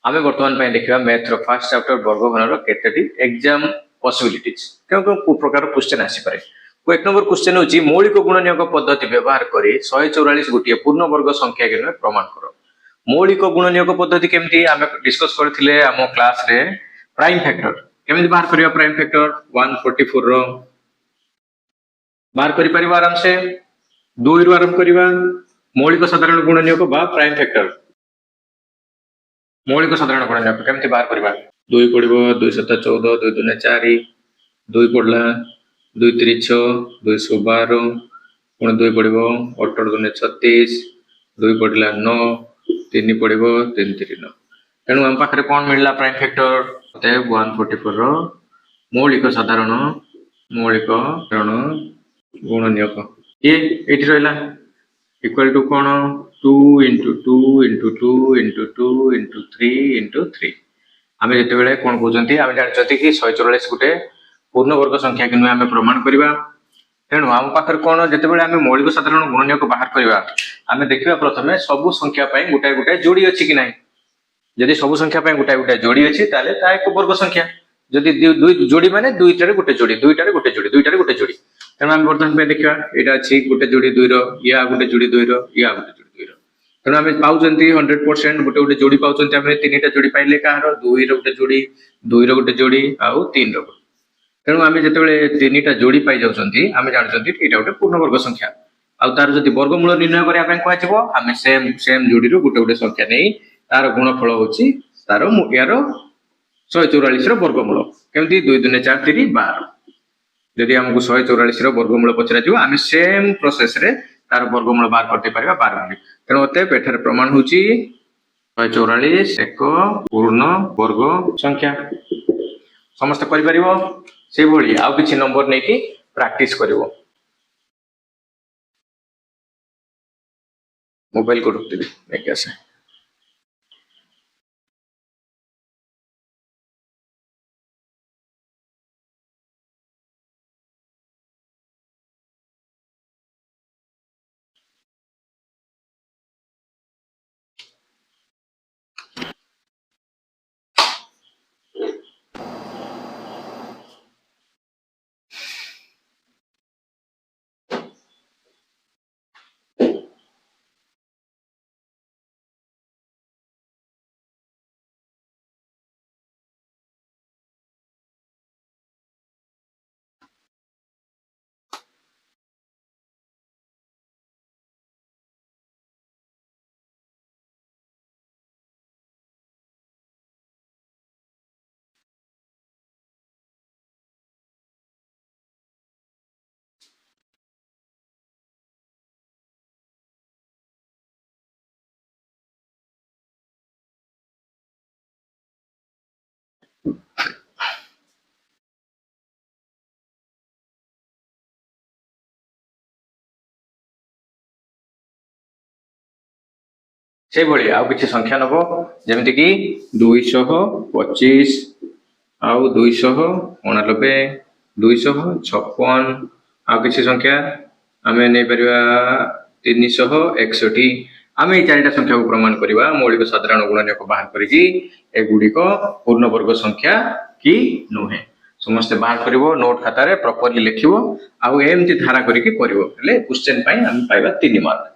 आमे वर्तमान पय देखिबा मैथ रो फर्स्ट चैप्टर वर्गघन रो केतेटी एग्जाम पॉसिबिलिटीज केउ प्रकार क्वेश्चन आसी पारे। को एक नंबर क्वेश्चन होची मौलिक गुणनीयक पद्धति व्यवहार करी 144 गोटे पूर्ण वर्ग संख्या के प्रमाण करो। मौलिक गुणनीयक पद्धति केमती आमे डिस्कस करथिले आम क्लास रे प्राइम फैक्टर केमती बाहर करिया। प्राइम फैक्टर 144 रो बाहर करि परिबा आराम से 2 रो आरंभ करिबा। मौलिक साधारण गुणनीयक बा प्राइम फैक्टर मौलिक साधारण गुणनीयक केमती बाहर करिबा। 2 पड़िबो 2 7 14 2 2 4 2 पड़ला 2 3 6 2 12 पुणी 2 पड़िबो 8 2 36 2 पड़ला 9 3 पड़िबो 3 3 9। तेणु आम पाखरे कौन मिलला प्राइम फैक्टर 144 रो मौलिक साधारण गुणनीयक ये एठी रहला इक्वल टू कौन 2 into 2 into 2 into 2 into 3 into 3। आम जिते कौन कहते आम जानते कि 144 गोटे पूर्ण वर्ग संख्या कि आम प्रमाण करवा। तेणु आम पाखे कौन जिते आम मौलिक साधारण गुणनीयक बाहर करवा आम देखा प्रथम सबू संख्या गोटाए गोटाए जोड़ी अच्छी कि ना। जदि सबू संख्या गोटाए गोटाए जोड़ी अच्छी ताले ता एक वर्ग संख्या। जदि जोड़ी माने दुईटारे गोटे जोड़ी दुईटारे गोटे जोड़ी दुईटारे गोटे जोड़ी। तेणु आम बर्तमान देखा यहाँ अच्छी गोटे जोड़ी 2 रो या गोटे जोड़ी 2 रो या गोटे जोड़ी 2 रो। तेणु आम पाँच 100% गोटे गोटे जोड़ी पाँच 3टा जोड़ी पाइले कह 2 रो गोटे जोड़ी 2 रो गोटे जोड़ी आउ 3 रो। तेणु आम जो 3टा जोड़ी पाई जाऊँगी आम जानते यहाँ गोटे पूर्ण वर्ग संख्या आउ तार जब वर्गमूल निर्णय करने कह आम सेम सेम जोड़ी गोटे गोटे संख्या नहीं तार गुणफल होची तार यार 144 वर्गमूल केमती 2 2 4 3 12। जदि आमको 144 वर्गमूल पचरा आम सेम प्रोसेस रे तार वर्गमूल बाहर करते पारिबा 12। तेणु अतएव एठार प्रमाण होची 144 एक पूर्ण वर्ग संख्या समस्त करि परिबो। से भली आउ किछि नंबर नै कि प्रैक्टिस करिवो। मोबाइल को रखते नहीं कैसे से भली आउ किछि संख्या नबो जेमिति कि 225 आउ 289 256 आउ किछि संख्या आमे नै परिबा 361। आम ये 4टा संख्या को प्रमाण करवा मौलिक साधारण गुणनीयक बाहर करी एगुड़िक पूर्ण वर्ग संख्या कि नुहे समस्ते बाहर करिवो नोट खाता रे प्रॉपर्ली लिखिवो आउ एमती धारा करिके करिवो हेले क्वेश्चन पई हम पाइबा 3 मार्क।